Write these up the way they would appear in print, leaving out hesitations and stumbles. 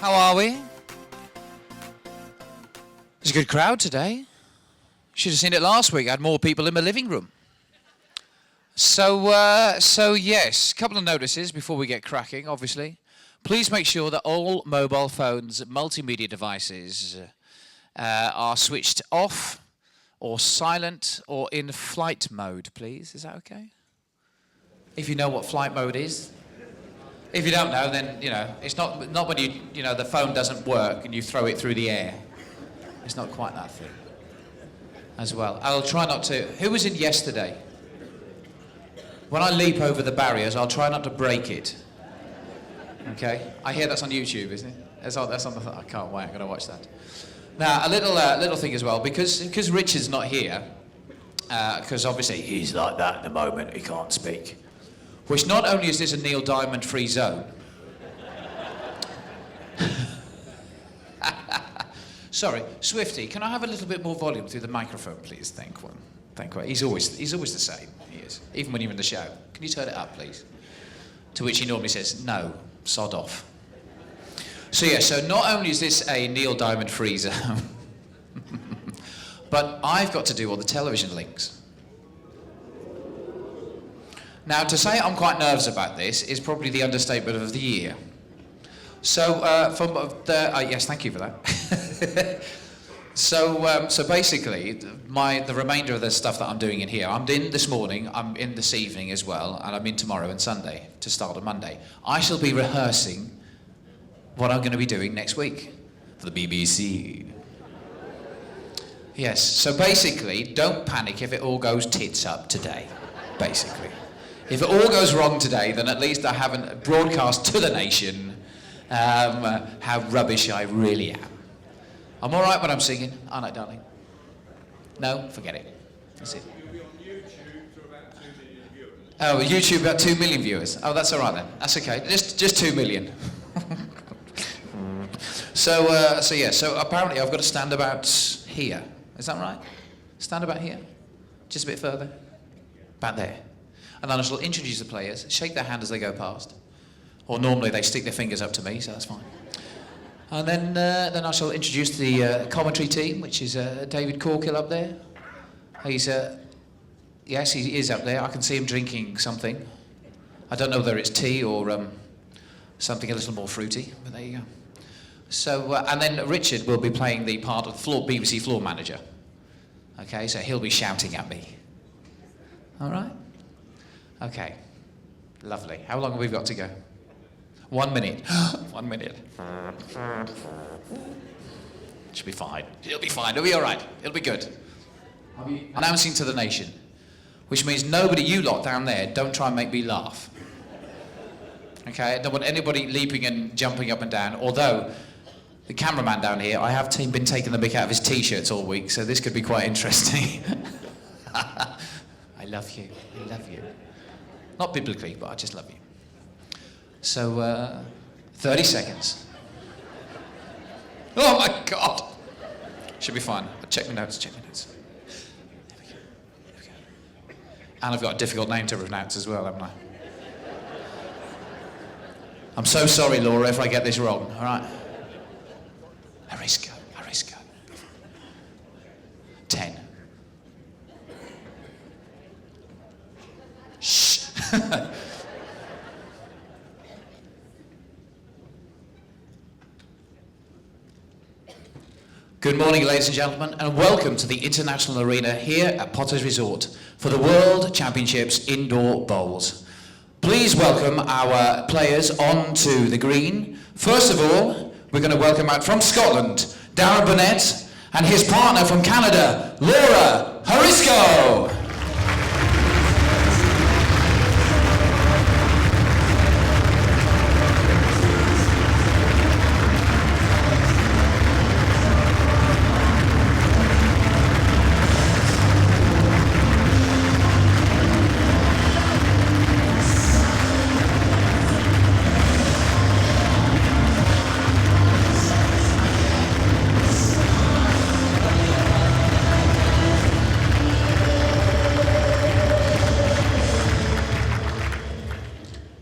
How are we? There's a good crowd today. Should have seen it last week. I had more people in my living room. So yes, a couple of notices before we get cracking, obviously. Please make sure that all mobile phones, multimedia devices are switched off or silent or in flight mode, please. Is that okay? If you know what flight mode is. If you don't know, then, it's not when the phone doesn't work and you throw it through the air. It's not quite that thing as well. I'll try not to. Who was in yesterday? When I leap over the barriers, I'll try not to break it. Okay? I hear that's on YouTube, isn't it? That's on the. I can't wait. I'm going to watch that. Now, a little thing as well, because Richard's not here, because obviously he's like that at the moment. He can't speak. Which not only is this a Neil Diamond free zone. Sorry, Swifty, can I have a little bit more volume through the microphone, please? Thank you. He's always the same. He is, even when you're in the show. Can you turn it up, please? To which he normally says, "No, sod off." So not only is this a Neil Diamond free zone, but I've got to do all the television links. Now, to say I'm quite nervous about this is probably the understatement of the year. So, yes, thank you for that. So basically, the remainder of the stuff that I'm doing in here, I'm in this morning, I'm in this evening as well, and I'm in tomorrow and Sunday to start on Monday. I shall be rehearsing what I'm going to be doing next week for the BBC. Yes, so basically, don't panic if it all goes tits up today, basically. If it all goes wrong today, then at least I haven't broadcast to the nation how rubbish I really am. I'm all right when I'm singing, aren't I, darling? No? Forget it. That's it. You'll be on YouTube to about 2 million viewers. Oh, YouTube about 2 million viewers. Oh, that's all right then. That's okay. Just 2 million. So apparently I've got to stand about here. Is that right? Stand about here? Just a bit further? About there. And then I shall introduce the players, shake their hand as they go past. Or normally they stick their fingers up to me, so that's fine. And then I shall introduce the commentary team, which is David Corkill up there. Yes, he is up there. I can see him drinking something. I don't know whether it's tea or something a little more fruity, but there you go. So, and then Richard will be playing the part of BBC floor manager. Okay, so he'll be shouting at me. All right? Okay, lovely. How long have we got to go? 1 minute. 1 minute. Should be fine. It'll be fine. It'll be all right. It'll be good. I'll be announcing to the nation, which means nobody, you lot down there, don't try and make me laugh. Okay? I don't want anybody leaping and jumping up and down, although the cameraman down here, I have been taking the mick out of his T-shirts all week, so this could be quite interesting. I love you. I love you. Not biblically, but I just love you. So, 30 seconds. Oh my God! Should be fine. Check my notes. There we go. And I've got a difficult name to pronounce as well, haven't I? I'm so sorry, Laura, if I get this wrong, all right? Harisco. 10. Shh. Good morning, ladies and gentlemen, and welcome to the International Arena here at Potter's Resort for the World Championships Indoor Bowls. Please welcome our players onto the green. First of all, we're going to welcome out from Scotland, Darren Burnett, and his partner from Canada, Laura Harisco.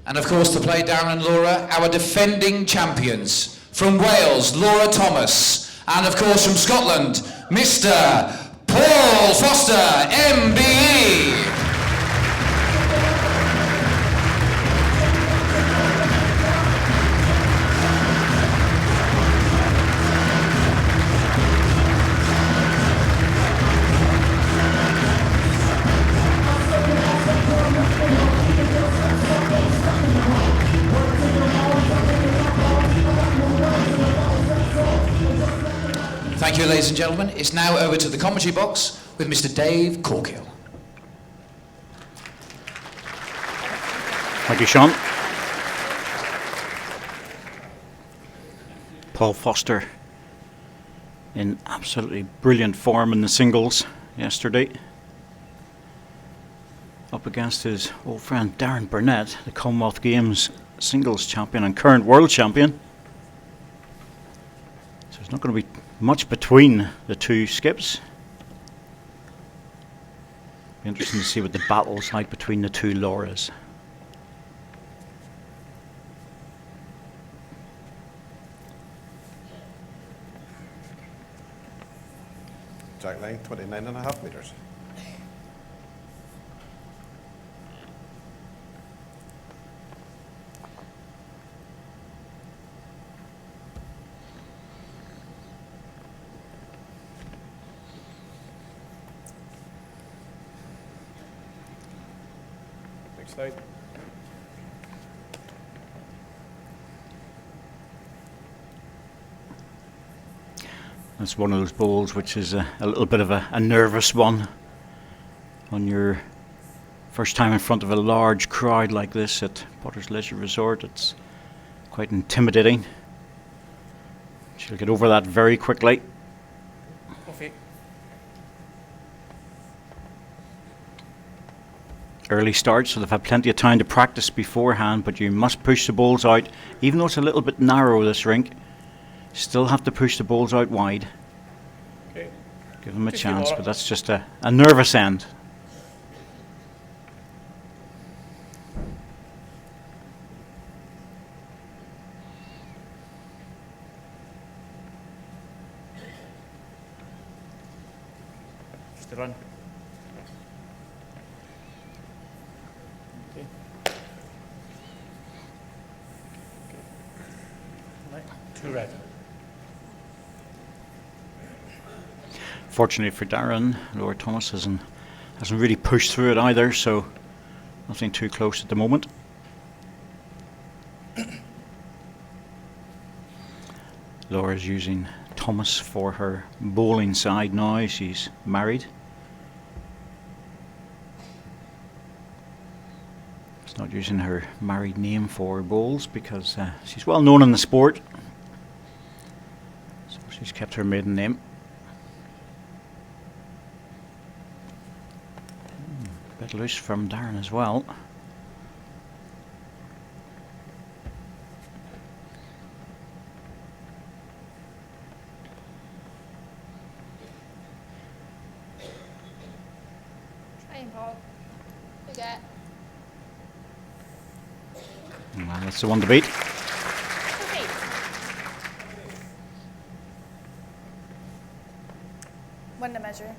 And of course, to play Darren and Laura, our defending champions From Wales, Laura Thomas. And of course from Scotland, Mr. Paul Foster, MBE. Thank you, ladies and gentlemen. It's now over to the commentary box with Mr. Dave Corkill. Thank you, Sean. Paul Foster in absolutely brilliant form in the singles yesterday. Up against his old friend Darren Burnett, the Commonwealth Games singles champion and current world champion. So there's not going to be much between the two skips. Be interesting to see what the battle's like between the two Lauras. Jack line, 29.5 metres. Next slide. That's one of those bowls which is a little bit of a nervous one on your first time in front of a large crowd like this at Potter's Leisure Resort. It's quite intimidating. She'll get over that very quickly. Okay. Early start, so they've had plenty of time to practice beforehand, but you must push the balls out. Even though it's a little bit narrow, this rink, still have to push the balls out wide. Okay. Give them a Thank you, chance, Laura. but that's just a nervous end. Just a run. Okay. Right. 2 red. Fortunately for Darren, Laura Thomas hasn't really pushed through it either, so nothing too close at the moment. Laura's using Thomas for her bowling side now. She's married. She's not using her married name for bowls because she's well known in the sport. So she's kept her maiden name. Bit loose from Darren as well. Trying, Paul. Forget. Well, that's the one to beat. Okay. Won the measure.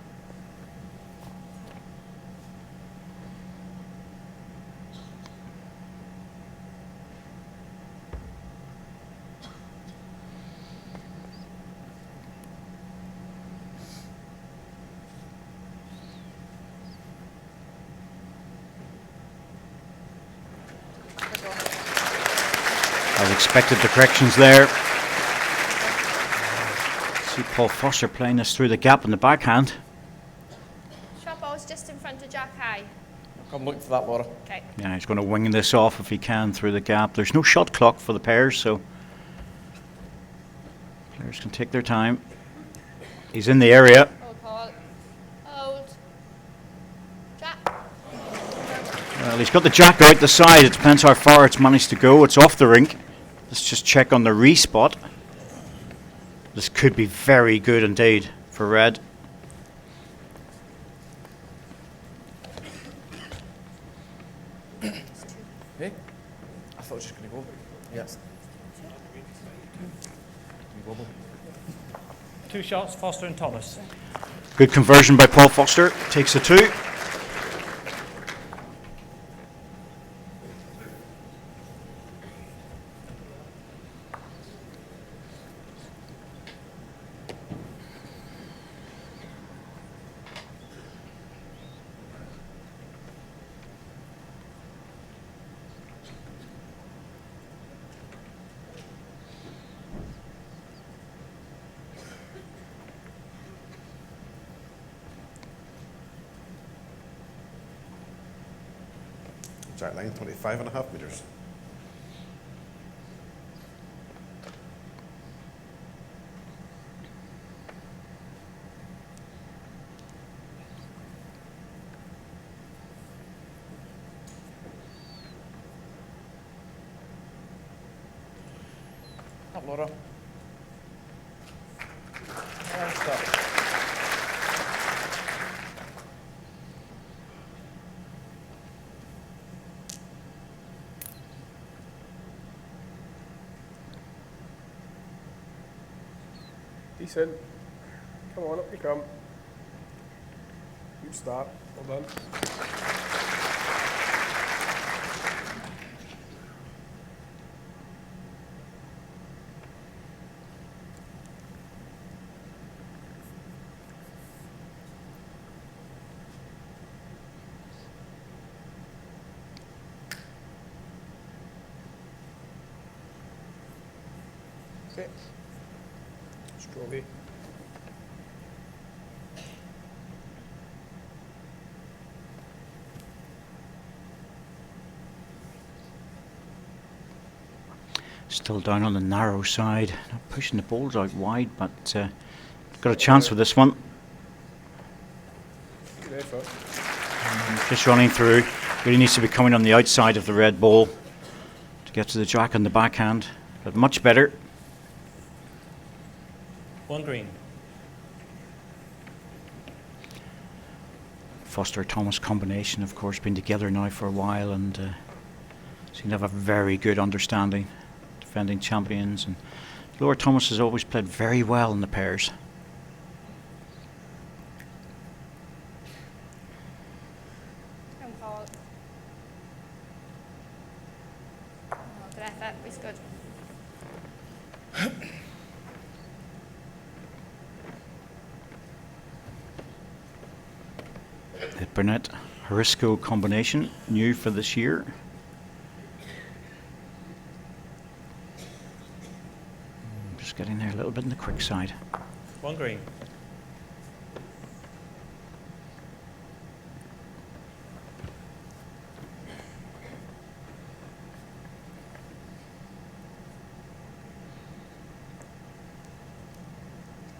As expected, the corrections there. See Paul Foster playing this through the gap in the backhand. Shot ball's just in front of Jack High. Come looking for that, Laura. Okay. Yeah, he's going to wing this off if he can through the gap. There's no shot clock for the pairs, so players can take their time. He's in the area. Hold, Paul. Hold. Jack. Well, he's got the jack out the side. It depends how far it's managed to go. It's off the rink. Let's just check on the respot. This could be very good indeed for red. Hey? I thought it was just going to go. Yes. 2 shots, Foster and Thomas. Good conversion by Paul Foster. Takes the 2. Jack line, 25.5 metres. Up, Laura. And stop. Decent. Come on, up you come. Good start. Well done. Okay. Strovey. Still down on the narrow side. Not pushing the balls out wide, but got a chance with this one. Good effort. Just running through. Really needs to be coming on the outside of the red ball to get to the jack on the backhand. But much better. 1 green. Foster Thomas combination, of course, been together now for a while and seem to have a very good understanding. Defending champions, and Laura Thomas has always played very well in the pairs. Don't fall. Oh, good effort. It's good. The Burnett Harisco combination, new for this year. Just getting there a little bit in the quick side. 1 green.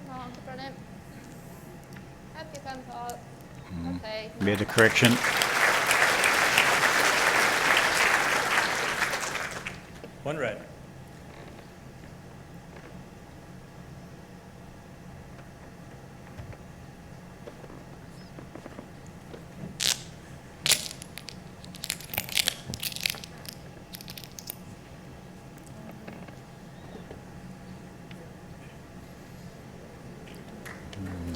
Come on, keep running. Up you come, Paul. Okay. Made a correction. One red.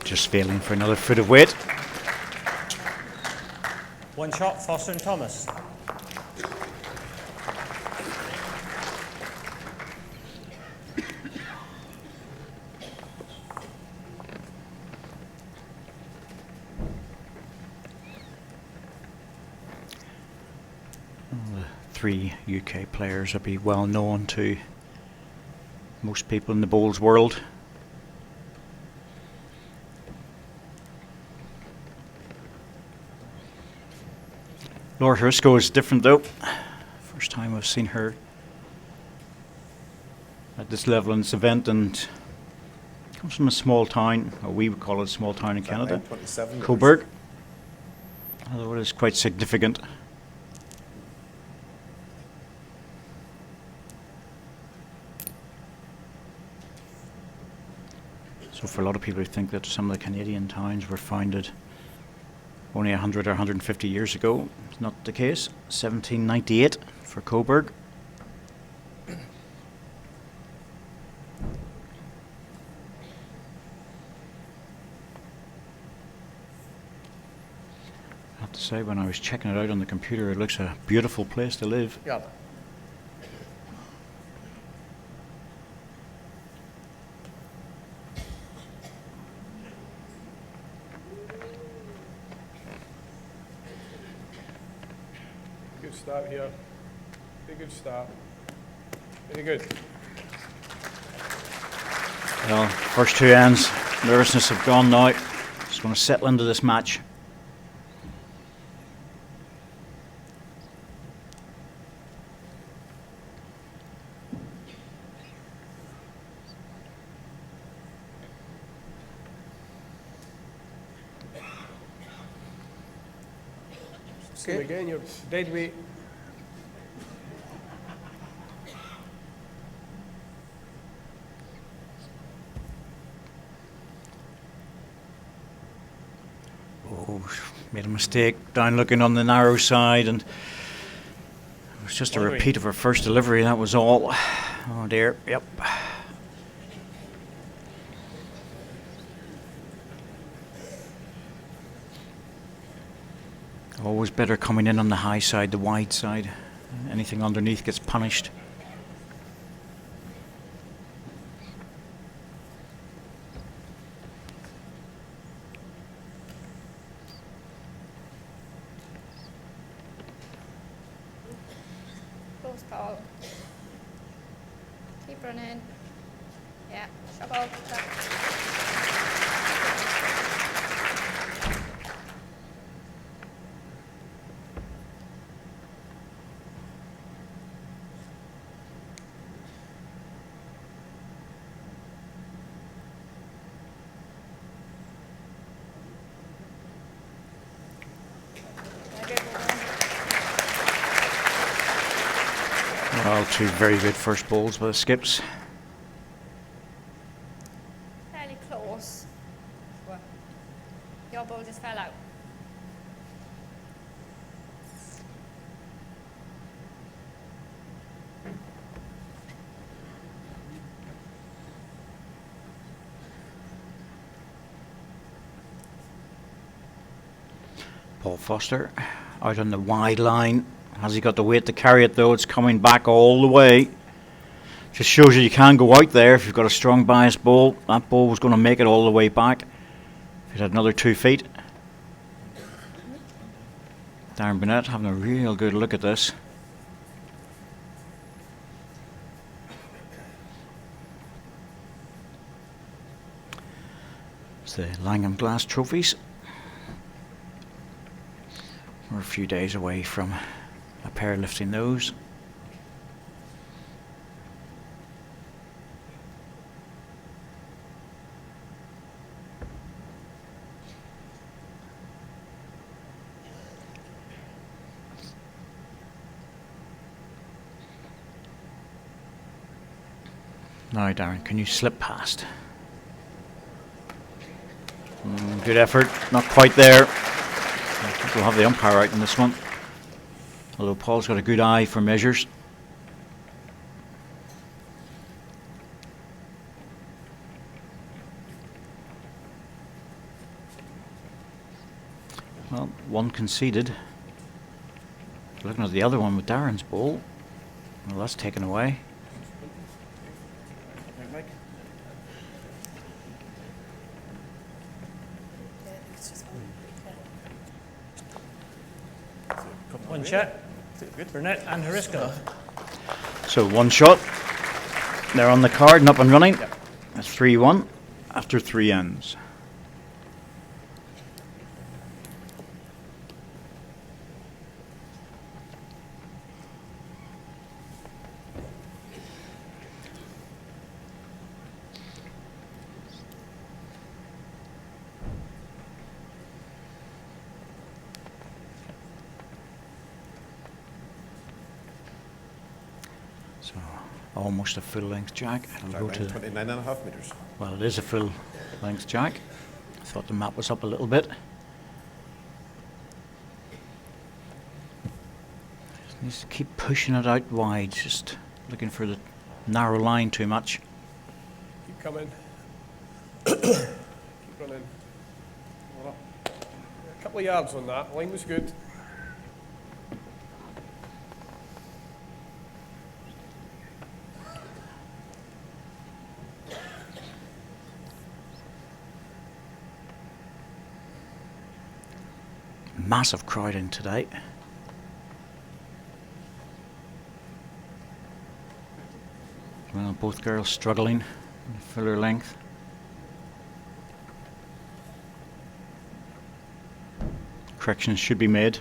Just failing for another foot of weight. One shot, Foster and Thomas. The 3 UK players will be well known to most people in the bowls world. Laura Harisco is different though. First time I've seen her at this level in this event, and comes from a small town, or we would call it a small town in Jack Canada, line, 27 metres. Coburg. Although it is quite significant. So for a lot of people who think that some of the Canadian towns were founded only 100 or 150 years ago, it's not the case. 1798 for Coburg. To say, when I was checking it out on the computer, it looks a beautiful place to live. Yeah. Good start here. Very good start. Very good. Well, first two ends, nervousness have gone now. Just going to settle into this match. Same again, you're dead weight. Oh, made a mistake down looking on the narrow side, and it was just a One green. repeat of her first delivery, that was all. Oh dear, yep. Always better coming in on the high side, the wide side. Anything underneath gets punished. Close call. Keep running. Yeah, shove off. Well, two very good first balls by the skips. Fairly close. Well, your ball just fell out. Paul Foster out on the wide line. Has he got the weight to carry it though? It's coming back all the way. Just shows you can go out there if you've got a strong bias ball. That ball was going to make it all the way back. If it had another 2 feet. Darren Burnett having a real good look at this. It's the Langham Glass Trophies. We're a few days away from a pair lifting those. Now, Darren, can you slip past? Good effort, not quite there. I think we'll have the umpire out in this one. Although Paul's got a good eye for measures. Well, one conceded. Looking at the other one with Darren's ball. Well, that's taken away. One shot. Burnett and Hariska. So one shot. They're on the card and up and running. That's 3-1 after 3 ends. So almost a full length jack. It'll go to 29.5 metres. well, it is a full length jack. I thought the map was up a little bit. Just needs to keep pushing it out wide, just looking for the narrow line too much. Keep coming. Keep running. Hold up. A Couple of yards on that. Line was good. Massive crowd in today. Well, both girls struggling in fuller length. Corrections should be made.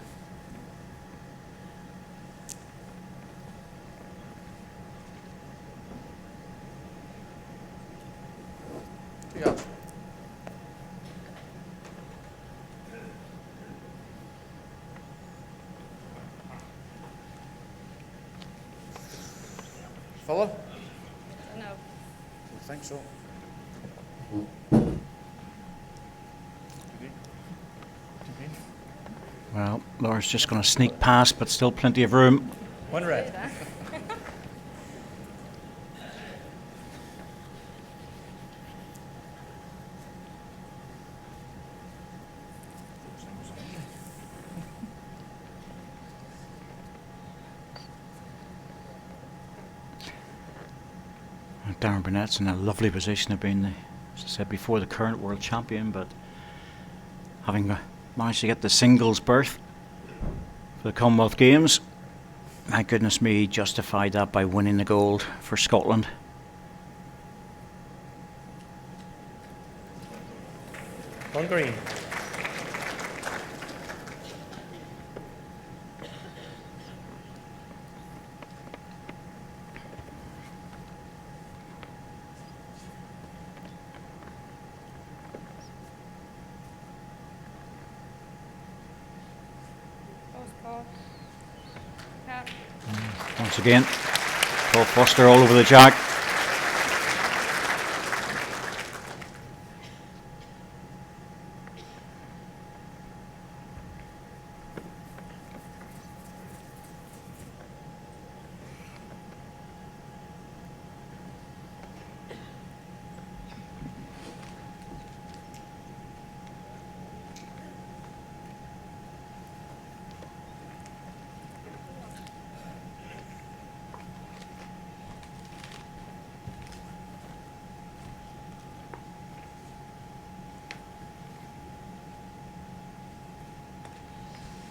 Yeah. Fuller? No. I think so. Well, Laura's just going to sneak past, but still plenty of room. One red. Darren Burnett's in a lovely position of being, as I said before, the current world champion, but having managed to get the singles berth for the Commonwealth Games, my goodness me, he justified that by winning the gold for Scotland. One green. Close call. Cap. Once again, Paul Foster all over the jack.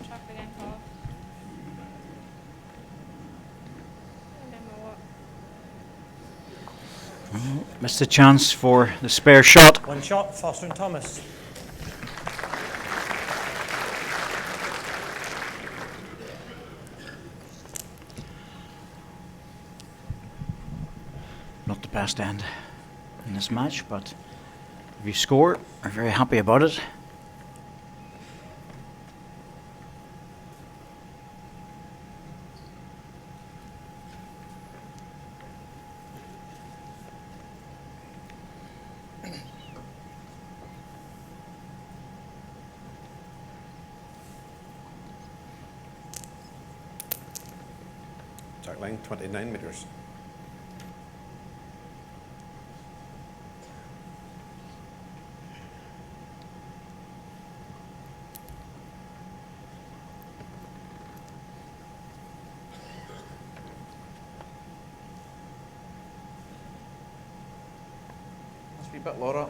Chop again, call. And then what? Missed the chance for the spare shot. One shot, Foster and Thomas. Not the best end in this match, but if you score, we're very happy about it. Jack line, 29 metres. Must be a bit, Laura.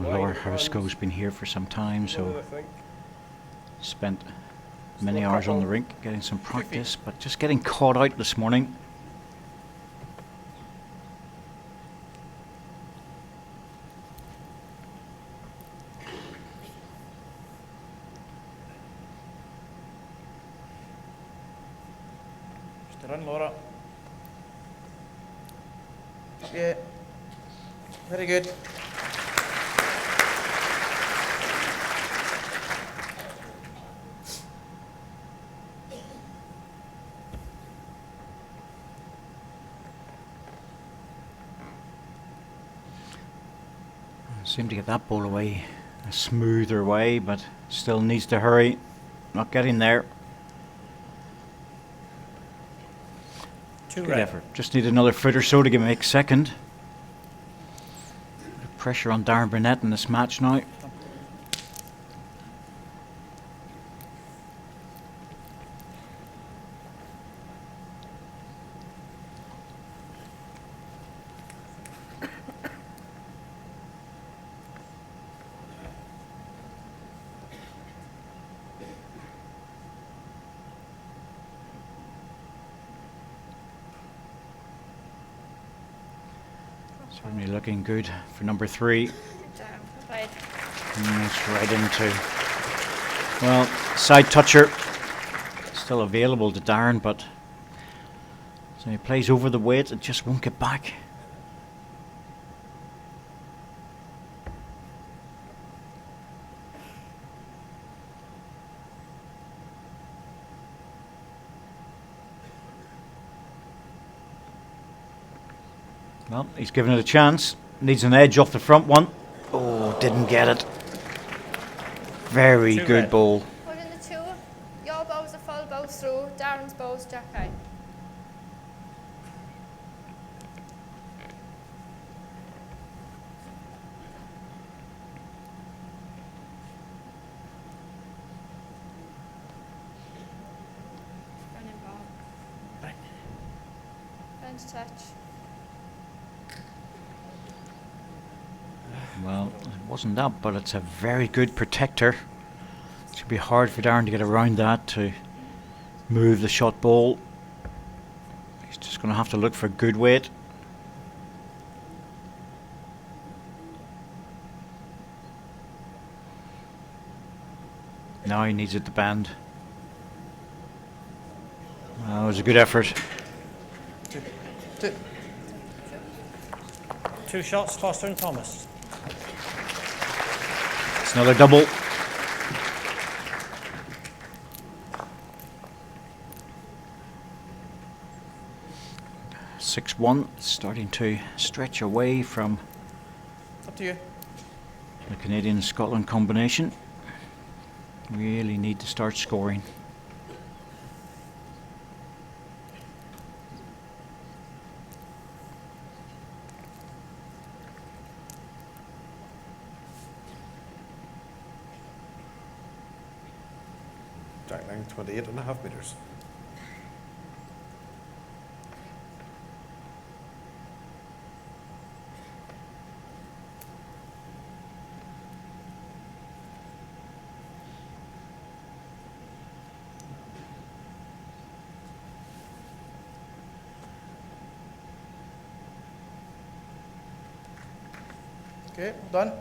Laura Harisco's been here for some time, I so think. spent many hours on the rink getting some practice, but just getting caught out this morning. Just a run, Laura. Yeah. Very good. Seemed to get that ball away a smoother way, but still needs to hurry. Not getting there. Two Good red. effort. Just need another foot or so to make second. Pressure on Darren Burnett in this match now. Certainly looking good for number 3. Down. Bye. It's right into. Well, side toucher. Still available to Darren, but so he plays over the weight, it just won't get back. Well, he's given it a chance. Needs an edge off the front one. Oh, didn't get it. Very Two good red. ball. Put in the 2. Your bow's a full bow through. Darren's bow's jack high. Running ball. Bench touch. Well, it wasn't that, but it's a very good protector. It should be hard for Darren to get around that, to move the shot ball. He's just going to have to look for good weight. Now he needs it to bend. That was a good effort. Two. Two shots, Foster and Thomas. It's another double. It's 6-1, starting to stretch away from up to you. the Canadian-Scotland combination. Really need to start scoring. Jack line 28.5 metres. Okay, done.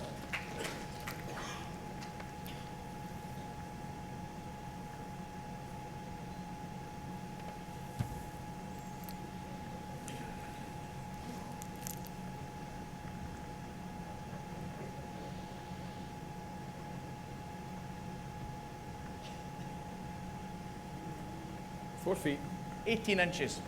Four feet. 18 inches.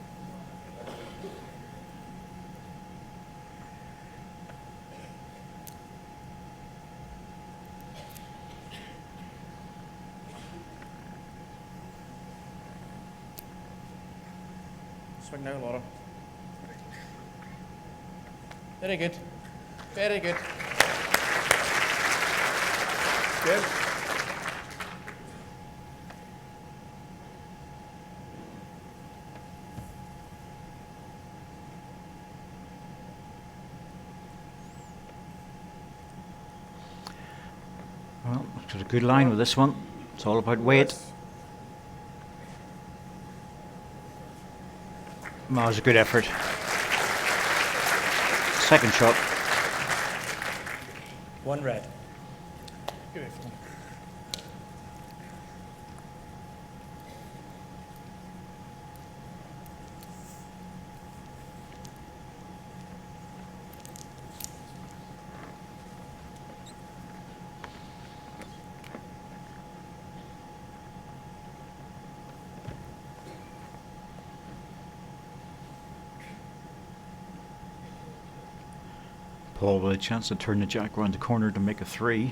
Swing now, Laura. Very good. Very good. Good. Well, got a good line with this one. It's all about weight. That was a good effort. Second shot. One red. Good effort. Paul with a chance to turn the jack around the corner to make a 3.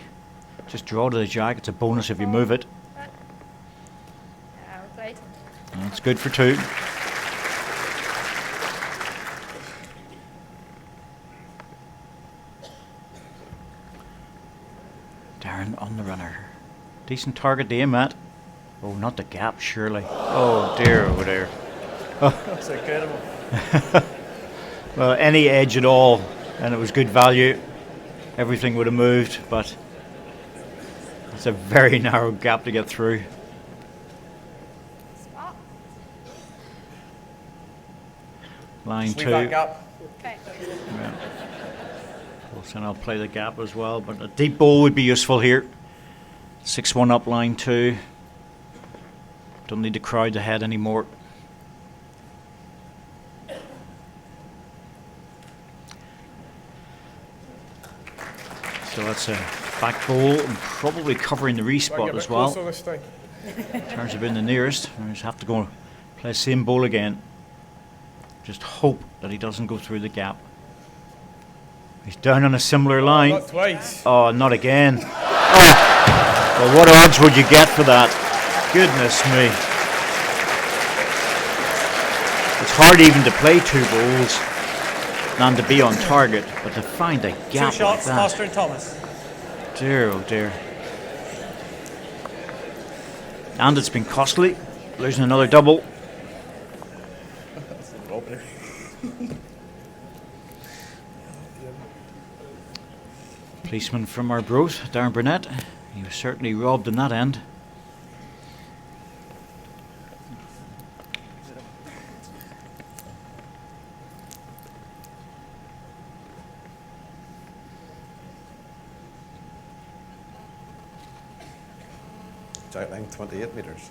Just draw to the jack. It's a bonus if you move it. Yeah, great. That's good for 2. Darren on the runner. Decent target to aim at. Oh, not the gap, surely. Oh dear, oh dear. That's incredible. Well, any edge at all, and it was good value. Everything would have moved, but it's a very narrow gap to get through. Spot. Line Just 2. leave that gap. Okay. Yeah. Wilson, I'll play the gap as well, but a deep ball would be useful here. 6-1 up, line 2. Don't need to crowd the head anymore. So that's a back ball and probably covering the Try and respot get a as bit well. closer this time. In terms of being the nearest, I just have to go and play the same ball again. Just hope that he doesn't go through the gap. He's down on a similar line. Not twice. Oh, not again. Oh. Well, what odds would you get for that? Goodness me. It's hard even to play 2 balls than to be on target, but to find a 2 gap like shots, that. Foster and Thomas. Dear, oh dear. And it's been costly. Losing another double. Policeman from Arbroath, Darren Burnett. He was certainly robbed in that end. Jack line 28 metres.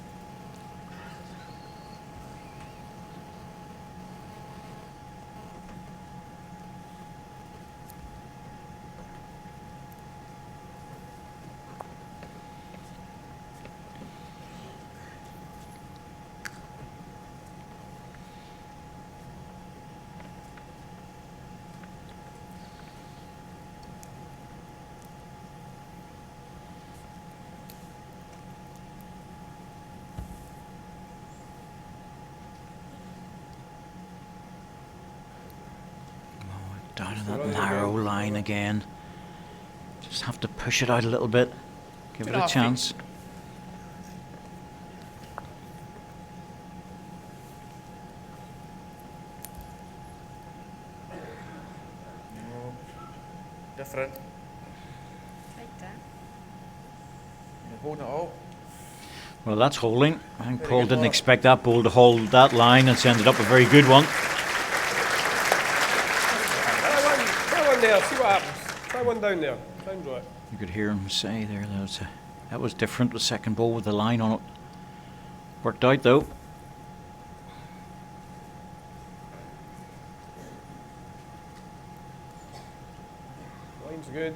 Down in that narrow line again. Just have to push it out a little bit. Give it a chance. Different. Like that. You're holding it all. Well, that's holding. I think Very Paul good didn't ball. expect that ball to hold that line. It's ended up a very good one. Try one there, see what happens. Try one down there. Sounds right. You could hear him say there that was different, the second ball with the line on it. Worked out though. Line's good.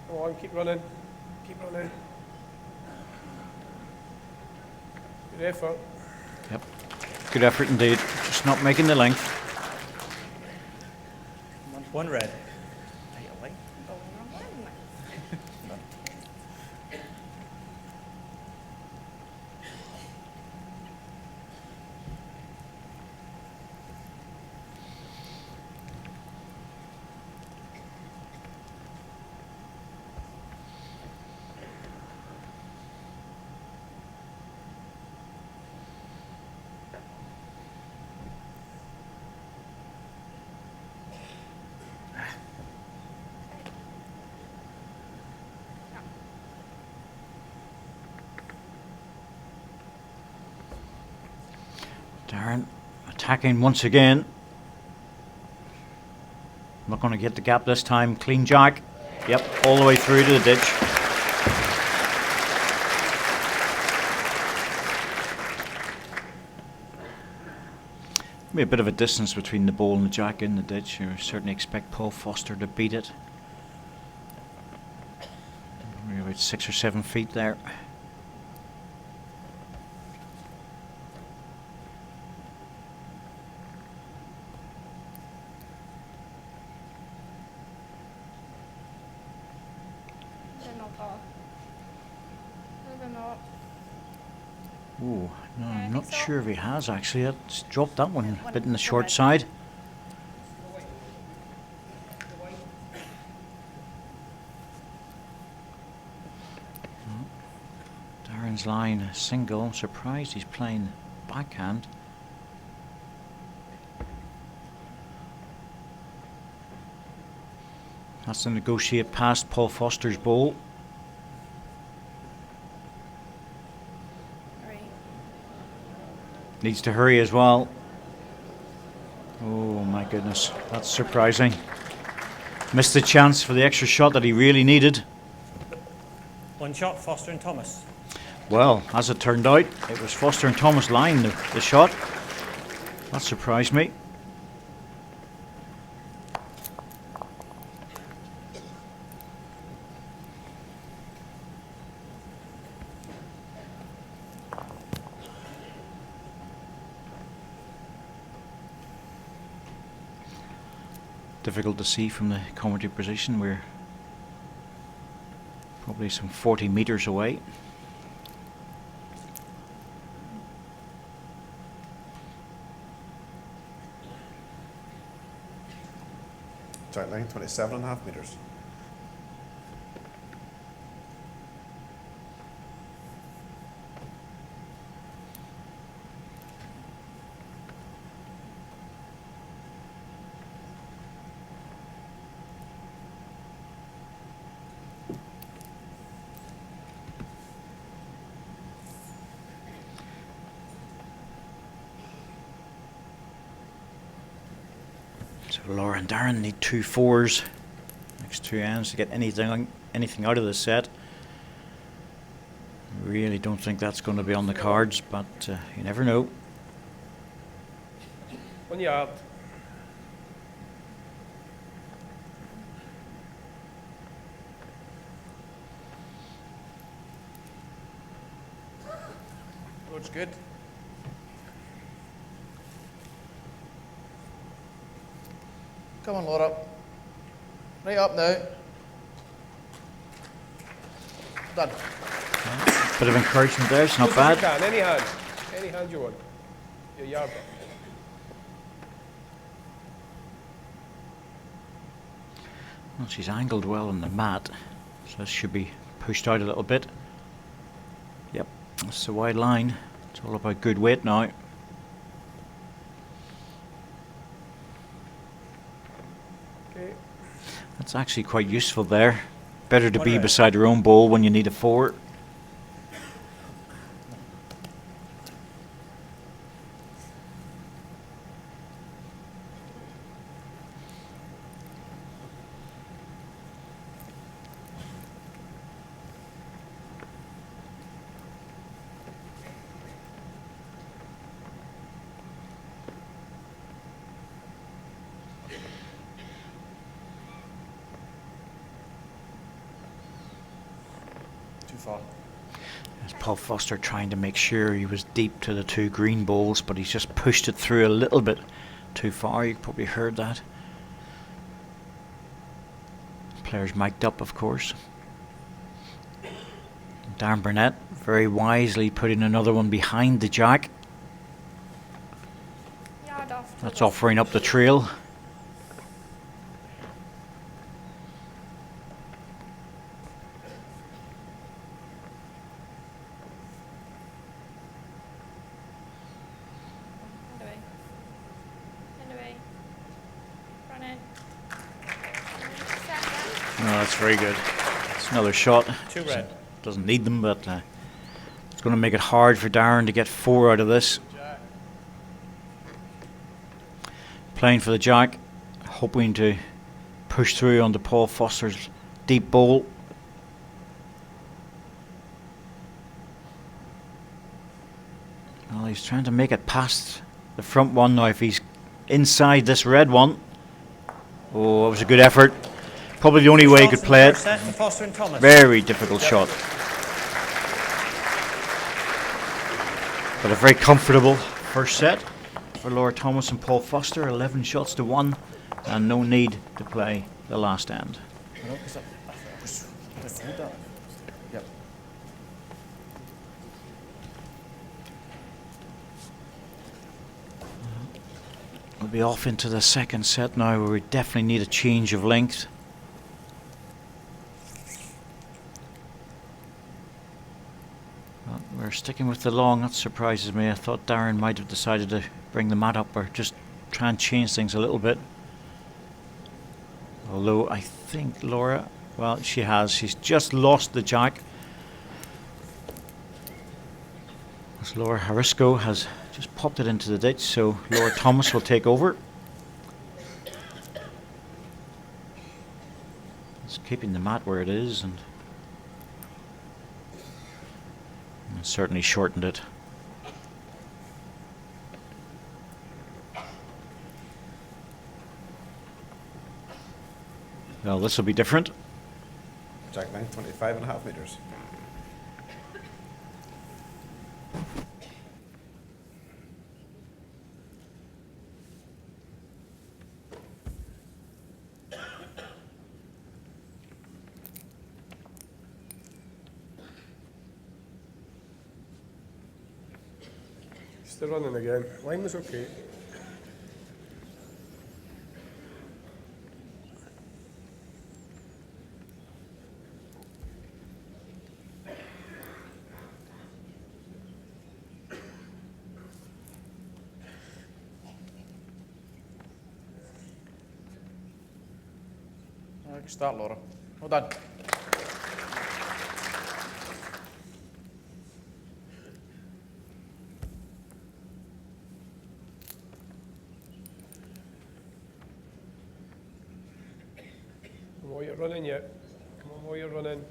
Come on, keep running. Keep running. Good effort. Yep. Good effort indeed. Just not making the length. 1 red. Darren attacking once again. Not going to get the gap this time. Clean jack. Yep, all the way through to the ditch. Be a bit of a distance between the ball and the jack in the ditch. You certainly expect Paul Foster to beat it. Maybe about 6 or 7 feet there. Oh. Maybe not. Ooh, no, Yeah, I I'm think not so. sure if he has actually. It's dropped that one a One bit in the for short red. side. Darren's line a single. I'm surprised he's playing backhand. Has to negotiate past Paul Foster's ball. Right. Needs to hurry as well. Oh my goodness, that's surprising. Missed the chance for the extra shot that he really needed. One shot, Foster and Thomas. Well, as it turned out, it was Foster and Thomas line the shot. That surprised me. Difficult to see from the commentary position. We're probably some 40 meters away. Strike line 27.5 metres. So Laura and Darren need 2 4s, next 2 ends to get anything out of the set. Really don't think that's going to be on the cards, but you never know. 1 yard. Looks good. Come on, Laura. Right up now. Done. Bit of encouragement there, it's not Close as you bad. can, any hand. Any hand you want. Your yard. Well, she's angled well on the mat, so this should be pushed out a little bit. Yep, that's the wide line. It's all about good weight now. Okay. That's actually quite useful there. Better to be Alright. beside your own ball when you need a 4. Too far. There's Paul Foster trying to make sure he was deep to the 2 green balls, but he's just pushed it through a little bit too far. You probably heard that. Players mic'd up, of course. Darren Burnett very wisely putting another one behind the jack. Yard off. to That's the- offering up the trail. Hand away. Hand away. Run in. Set Oh, that's very good. It's another shot. 2 red. Doesn't need them, but it's going to make it hard for Darren to get 4 out of this. Playing for the jack, hoping to push through onto Paul Foster's deep ball. Well, he's trying to make it past the front one now. If he's inside this red one, oh, that was a good effort. Probably the only way he could play it. Set for Foster and Thomas. Very difficult shot. But a very comfortable first set for Laura Thomas and Paul Foster. 11 shots to 1 and no need to play the last end. We'll be off into the second set now, where we definitely need a change of length. Well, we're sticking with the long. That surprises me. I thought Darren might have decided to bring the mat up or just try and change things a little bit. Although I think Laura, well, she has. She's just lost the jack. As Laura Harisco has just popped it into the ditch, so Laura Thomas will take over. It's keeping the mat where it is, and certainly shortened it. Well, this will be different. Jack 9, 25.5 metres. Still running again. Line was okay. Good start, Laura. Well done. Come on, you're running yet. Come on, while you're running.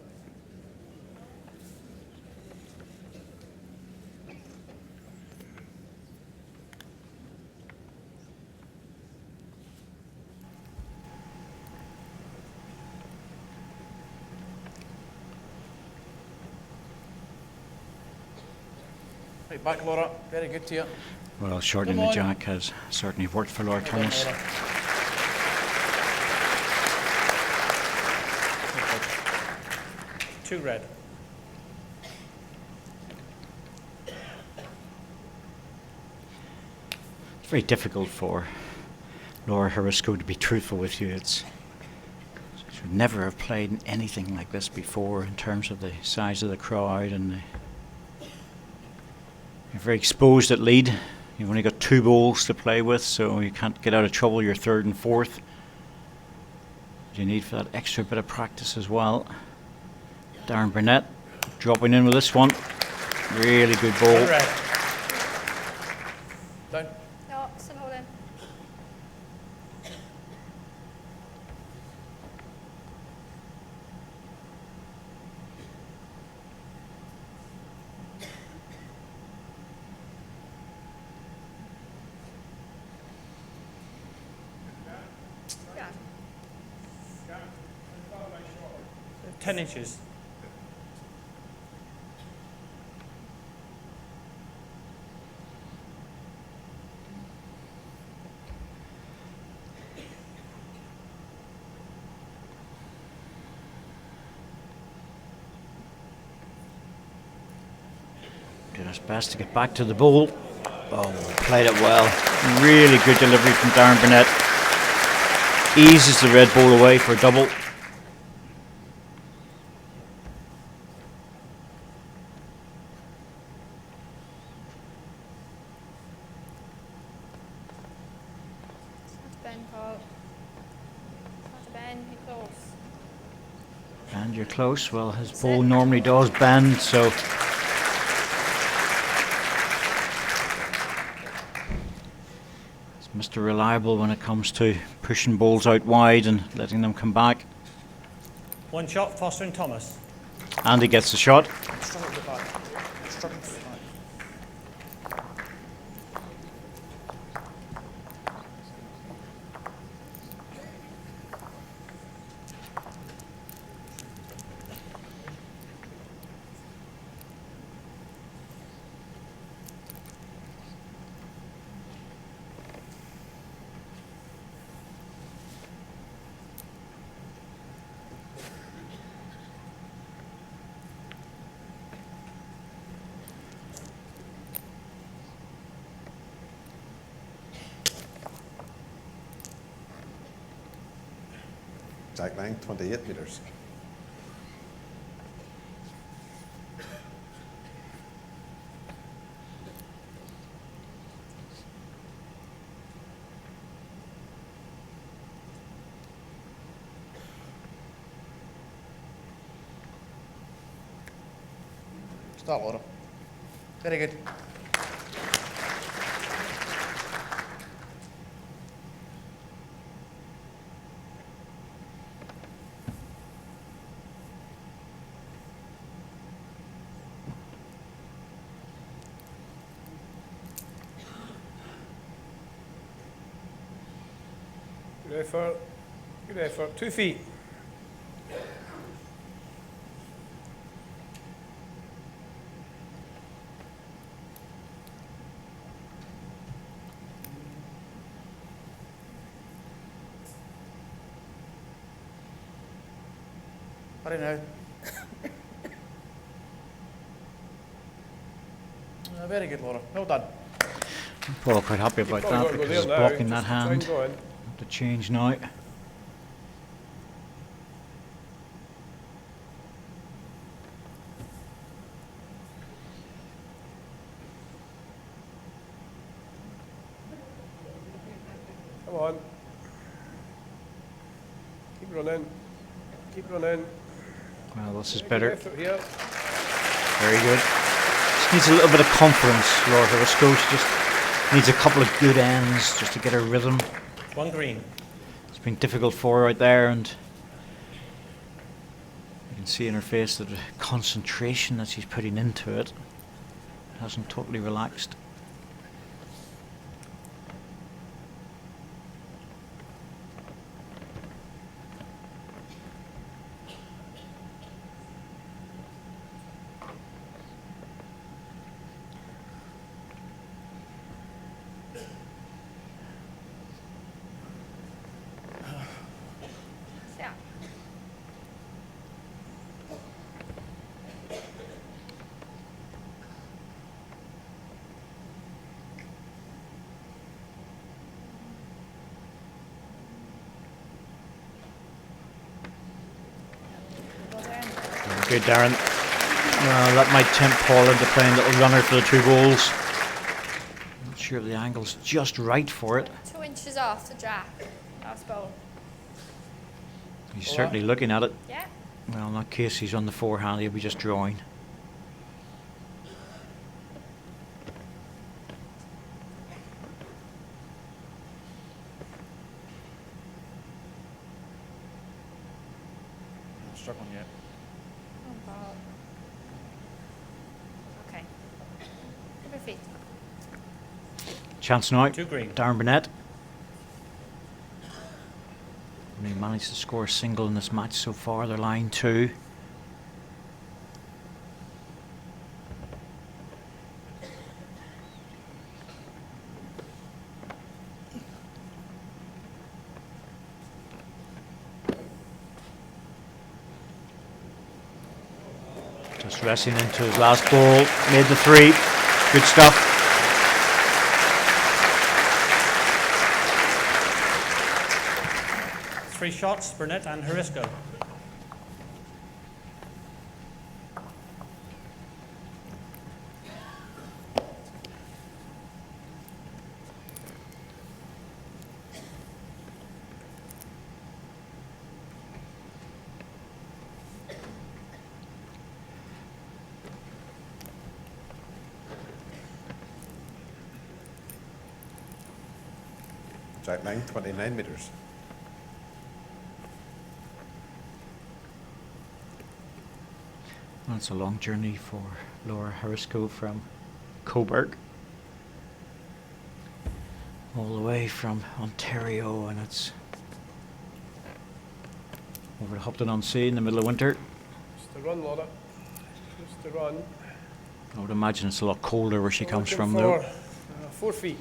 Right back, Laura. Very good to you. Well, shortening Come the on. jack has certainly worked for Laura Well done, Thomas. Laura. Two red. It's very difficult for Laura Harisco to be truthful with you. She should never have played anything like this before in terms of the size of the crowd, and you're very exposed at lead. You've only got 2 bowls to play with, so you can't get out of trouble your third and fourth. You need for that extra bit of practice as well. Darren Burnett dropping in with this one. Really good bowl. One red. Down. No, still holding. Yeah. 10 inches. Did his best to get back to the bowl. Oh, played it well. Really good delivery from Darren Burnett. Eases the red ball away for a double. That's Ben, Paul. That's Ben, you're close. And you're close. Well, his ball normally does bend, so it's Mr. Reliable when it comes to pushing balls out wide and letting them come back. One shot, Foster and Thomas. And he gets the shot. Struggle with the back. Struggle with the back. Jack line, 28 metres. Start, Laura. Very good. Good effort. Good effort. 2 feet. Hurry now. Very good, Laura. Well done. Paul quite happy about Probably that got to go because there it's now. blocking that Just try and hand. go in. Have to change now. Come on. Keep running. Keep running. Well, this is Good better. effort here. Very good. Just needs a little bit of confidence, Laura Harisco. She just needs a couple of good ends just to get her rhythm. 1 green. It's been difficult for her out there, and you can see in her face that the concentration that she's putting into it hasn't totally relaxed. Yeah. Go there. Good, Darren. Well, that might tempt Paul into playing little runner for the 2 balls. Not sure if the angle's just right for it. 2 inches off the jack. Last ball. He's certainly looking at it. Yeah. Well, in that case, he's on the forehand. He'll be just drawing. Not struggling yet. Oh, ball. Okay. Keep your feet. Chance now. 2 green. Darren Burnett. And he managed to score a single in this match so far. They're line 2. Just resting into his last ball. Made the 3. Good stuff. Three shots, Burnett and Harisco. Jack line, 29 metres. Well, it's a long journey for Laura Harisco from Coburg all the way from Ontario, and it's over to Hopton-on-Sea in the middle of winter. Just to run, Laura. Just to run. I would imagine it's a lot colder where she comes Looking from, for, though. 4 feet.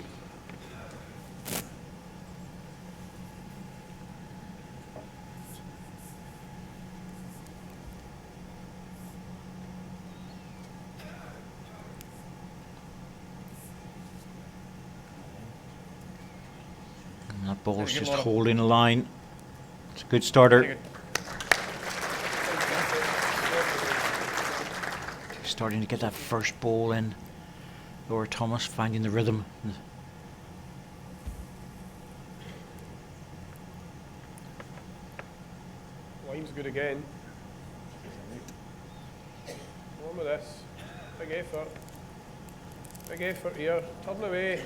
And that ball's Very good, just Laura. holding a line. It's a good starter. Very good. Starting to get that first ball in. Laura Thomas finding the rhythm. Line's good again. On with this. Big effort. Big effort here. Turn away.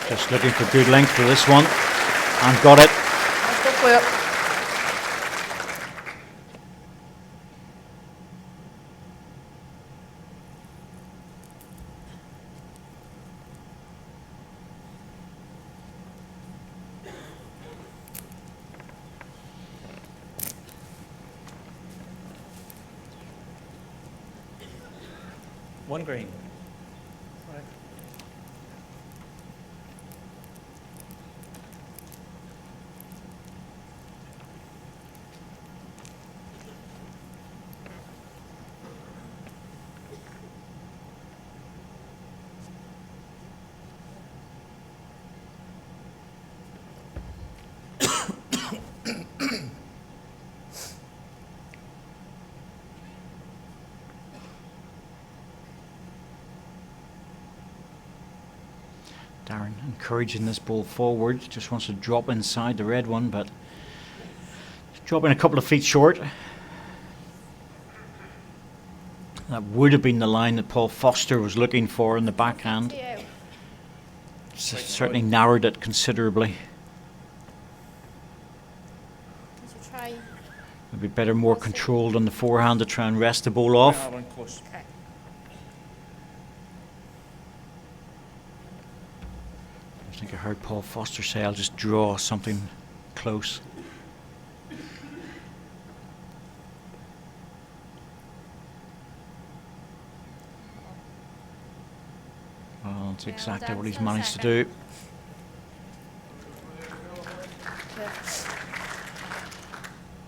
Just looking for good length for this one. And got it. Let's go play it. One green. Right. Darren encouraging this ball forward. Just wants to drop inside the red one, but dropping a couple of feet short. That would have been the line that Paul Foster was looking for in the backhand. To you. Certainly narrowed it considerably. Did you try? Maybe better, more controlled on the forehand to try and rest the ball off. Hard one close. Okay. I think I heard Paul Foster say, I'll just draw something close. Well, that's Yeah, exactly well what done, he's still managed to second. do.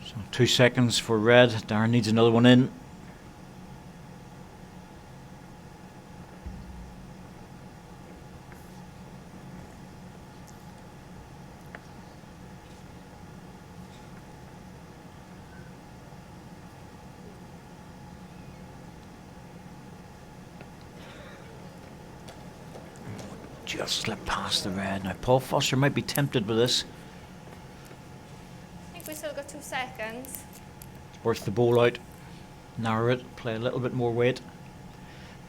So 2 seconds for red. Darren needs another one in. Just slipped past the red. Now Paul Foster might be tempted with this. I think we still got 2 seconds. Worth the ball out, narrow it, play a little bit more weight.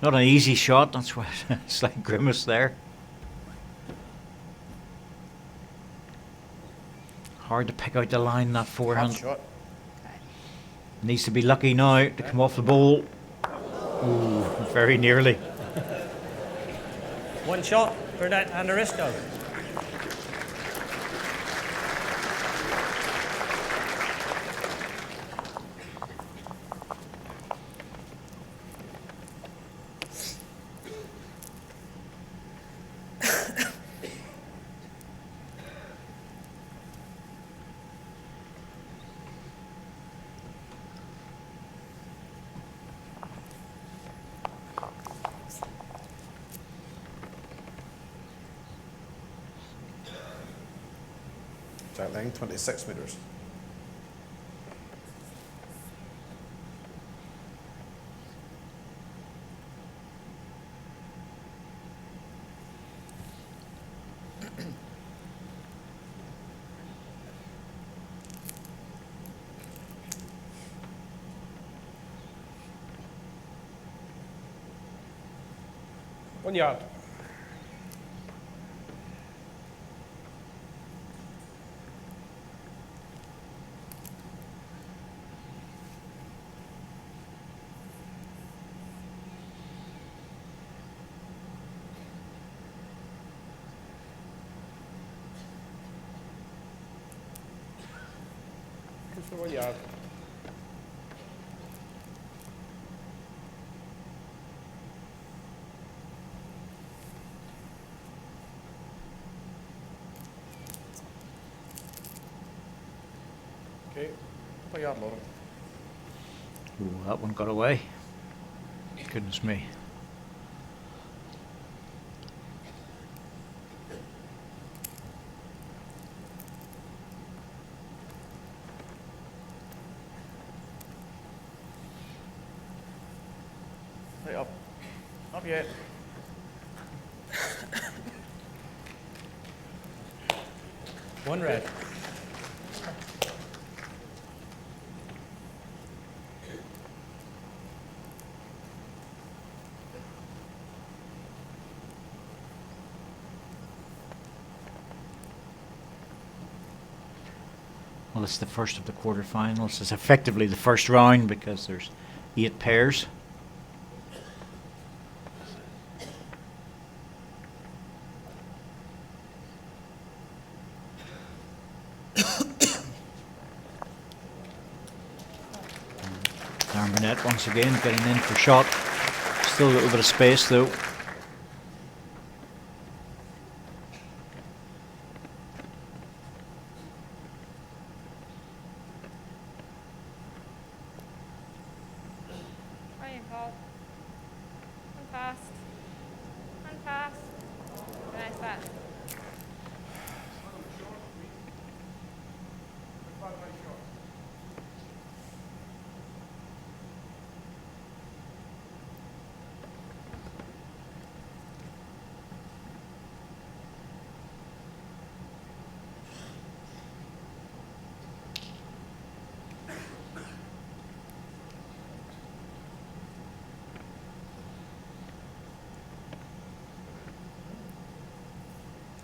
Not an easy shot, that's why it's like grimace there. Hard to pick out the line, that Hard forehand. shot. Okay. Needs to be lucky now to come off the ball. Ooh, very nearly. One shot, Burnett and Aristo. Jack Lang, 26 metres. One yard. Just for 1 yard. Okay. Play yard, Laura. Ooh, that one got away. Goodness me. up yet. One red. Well, it's the first of the quarterfinals. It's effectively the first round because there's 8 pairs. Darren Burnett once again getting in for shot. Still a little bit of space though. Try and call. One past. One past. Nice back.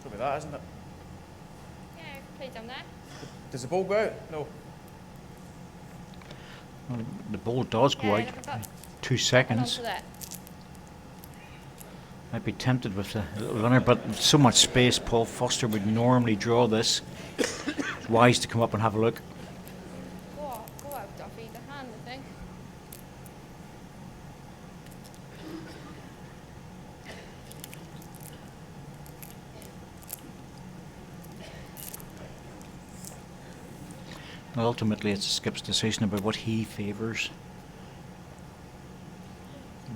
Could be that, isn't it? Yeah, play down there. Does the ball go out? No. Well, the ball does go Yeah, out look at that. 2 Hold on seconds. to that. I'd be tempted with a little runner, but with so much space, Paul Foster would normally draw this. It's wise to come up and have a look. Go out off either hand, I think. Well, ultimately, it's Skip's decision about what he favours.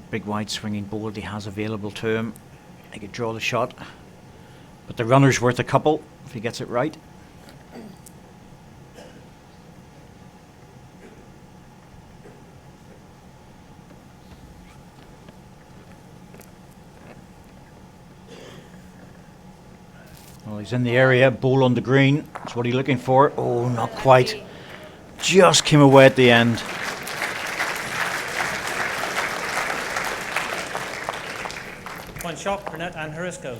Big wide swinging bowl that he has available to him. He could draw the shot, but the runner's worth a couple if he gets it right. Well, he's in the area, bowl on the green. That's what he's looking for. Oh, not quite. Just came away at the end. One shot, Burnett and Harris go.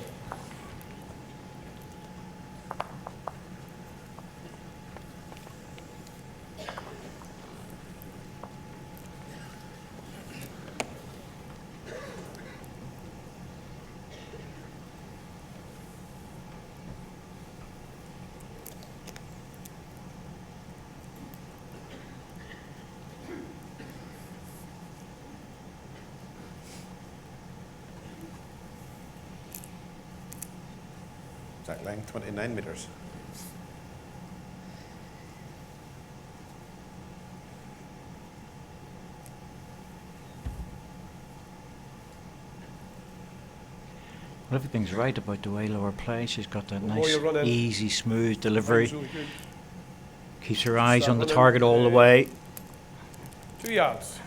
Exact length, 29 metres. Well, everything's right about the way Laura plays. She's got that Before nice, you run in. easy, smooth delivery. Really good. Keeps her eyes Start on the running, target all the way. 2 yards.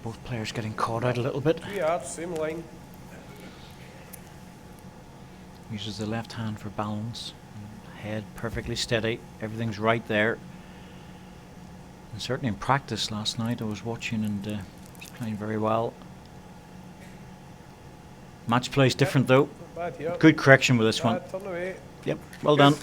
Both players getting caught out a little bit. 2 yards, same line. Uses the left hand for balance. Head perfectly steady. Everything's right there. And certainly in practice last night I was watching and was playing very well. Match play's different though. Not bad here. Good correction with this one. Bad, turn away. Yep, well done.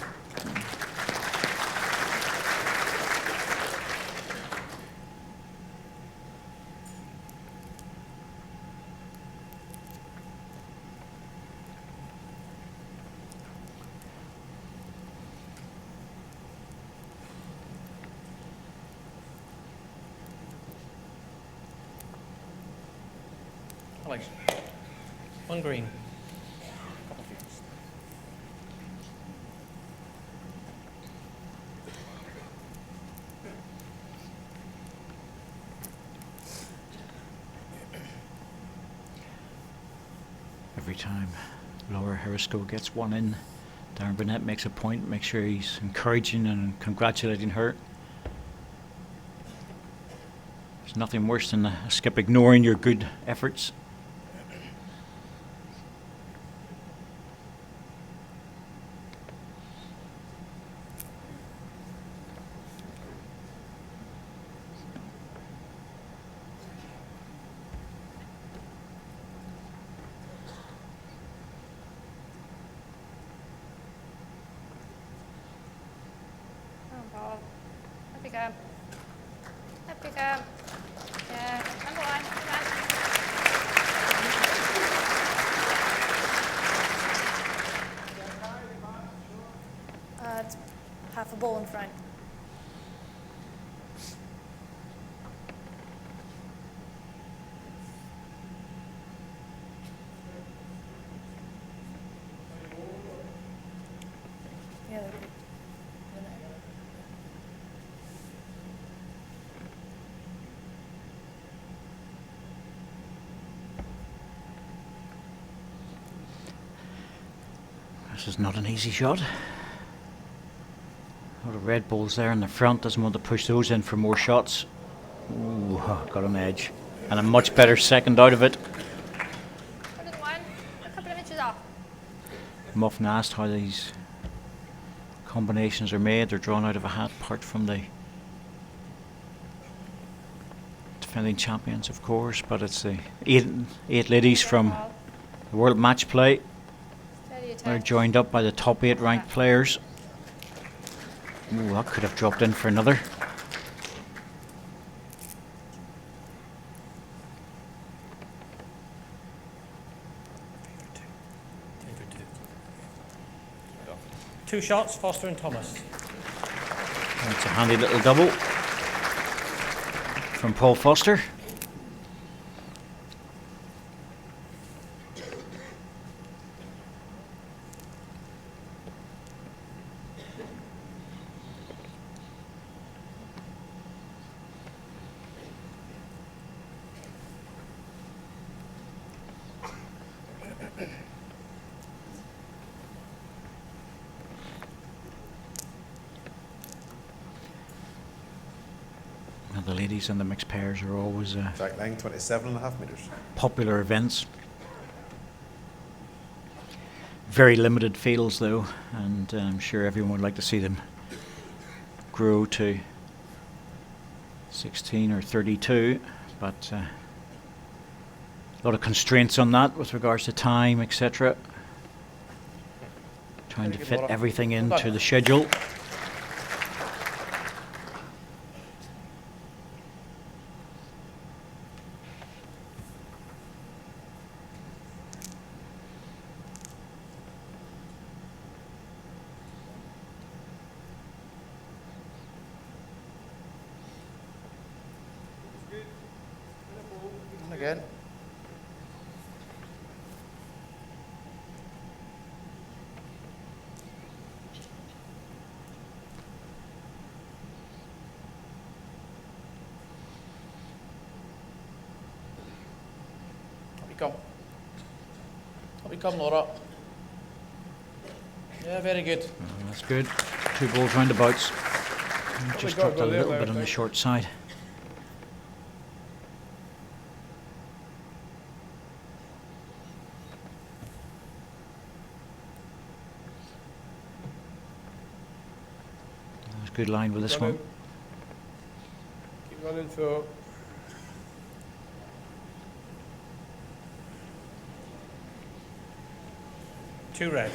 Alex, One green. couple of feet. Every time Laura Harisco gets one in, Darren Burnett makes a point, make sure he's encouraging and congratulating her. There's nothing worse than a skip ignoring your good efforts. Come on, Paul. Up you go. Up you go. Yeah, number one. Come on. It's half a ball in front. Yeah, they're good. This is not an easy shot. A lot of red balls there in the front, doesn't want to push those in for more shots. Ooh, got an edge. And a much better second out of it. Another one. A couple of inches off. I'm often asked how these combinations are made. They're drawn out of a hat, apart from the defending champions, of course, but it's the eight ladies from the World Match Play. Steady They're attack. joined up by the top 8 ranked players. Ooh, that could have dropped in for another. Two shots, Foster and Thomas. That's a handy little double from Paul Foster. Now the ladies and the mixed pairs are always Jack Lang, 27.5 metres. popular events. Very limited fields though, and I'm sure everyone would like to see them grow to 16 or 32, but a lot of constraints on that with regards to time, etc. Trying to fit everything into the schedule. And again. Up you come. Up you come, Laura. Yeah, very good. That's good. 2 balls roundabouts. Just got to dropped go a there, little Larry, bit on the thank you. short side. That's a good line with this Running. one. Keep running, Phil. Two red.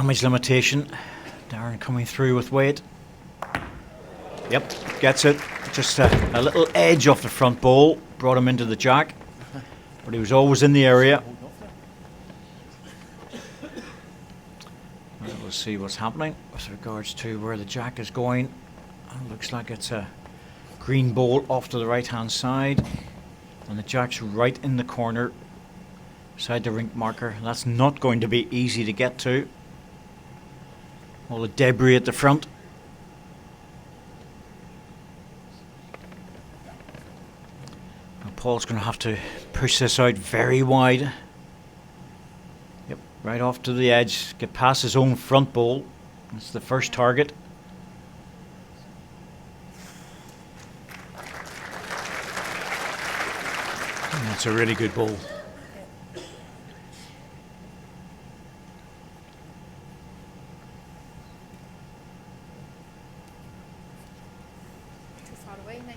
damage limitation. Darren coming through with weight. Yep, gets it. Just a little edge off the front bowl. Brought him into the jack. But he was always in the area. Well, we'll see what's happening with regards to where the jack is going. Looks like it's a green bowl off to the right hand side. And the jack's right in the corner. Beside the rink marker. That's not going to be easy to get to. All the debris at the front. Now Paul's going to have to push this out very wide. Yep, right off to the edge. Get past his own front bowl. That's the first target. And that's a really good bowl. Too far away, mate.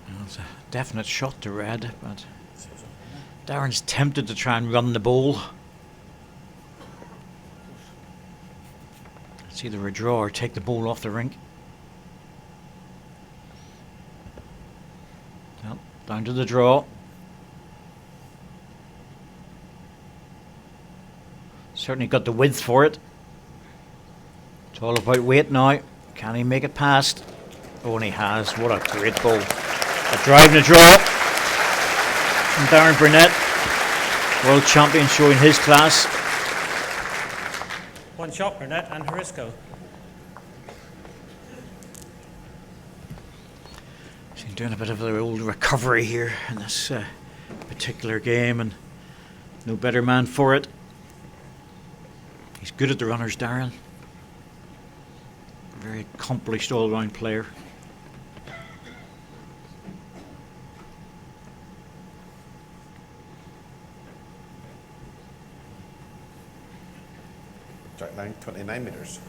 Well, it's a definite shot to red, but Darren's tempted to try and run the bowl. It's either a draw or take the ball off the rink. Well, down to the draw. Certainly got the width for it. It's all about weight now. Can he make it past? Oh, and he has. What a great ball. A drive and a draw from Darren Burnett. World champion showing his class. One shot, Burnett and Harisco. He's doing a bit of the old recovery here in this particular game, and no better man for it. He's good at the runners, Darren. Very accomplished all-round player. Jack line 29 metres.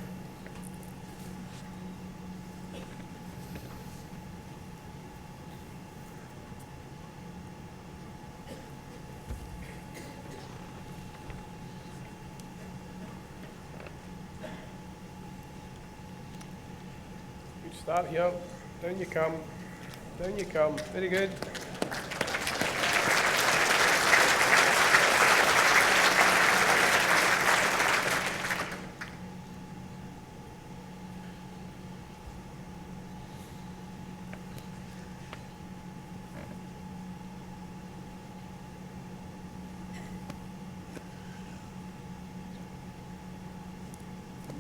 Good start here. Down you come. Down you come. Very good.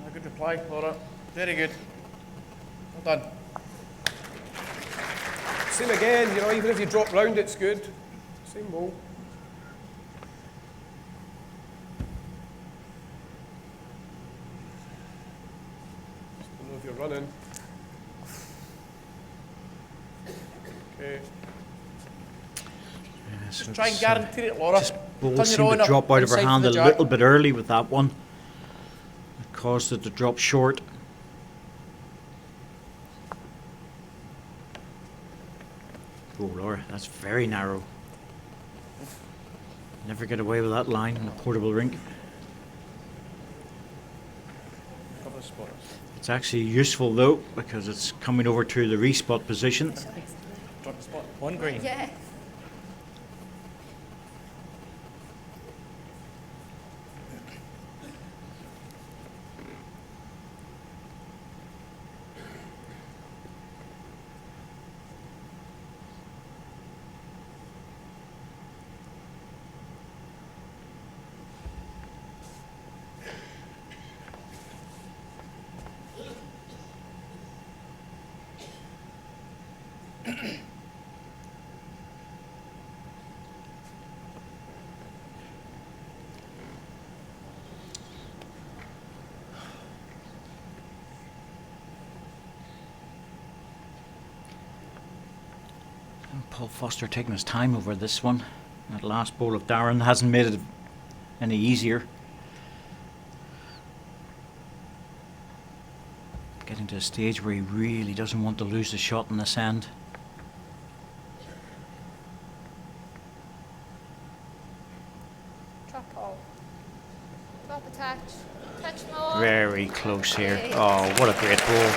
A good reply, Laura. Very good. Well done. Same again, you know, even if you drop round, it's good. Same ball. Just don't know if you're running. Okay. Just try and guarantee it, Laura. Ball Turn your seemed own to up drop out of her inside hand the a jack. little bit early with that one. It caused it to drop short. Oh, Laura, that's very narrow. Never get away with that line in a portable rink. Couple of spots. It's actually useful though, because it's coming over to the respot position. Drop the spot. One green. Yeah. Paul Foster taking his time over this one. That last bowl of Darren hasn't made it any easier. Getting to a stage where he really doesn't want to lose the shot in this end. Drop Paul. Drop a touch. Touch him very close here. Oh, what a great ball.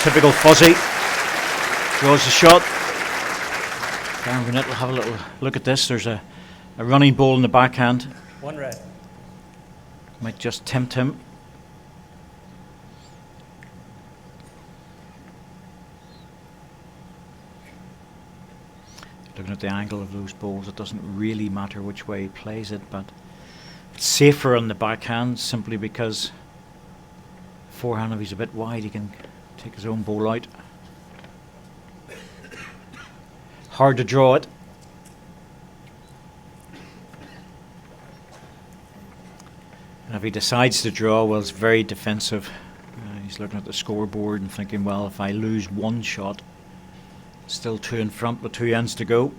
Typical Fuzzy. Draws the shot. Darren Burnett will have a little look at this. There's a running ball in the backhand. One red. Might just tempt him. Looking at the angle of those balls, it doesn't really matter which way he plays it, but it's safer on the backhand simply because forehand, if he's a bit wide, he can take his own ball out. Hard to draw it. And if he decides to draw, well, it's very defensive. He's looking at the scoreboard and thinking, well, if I lose one shot, still 2 in front with 2 ends to go.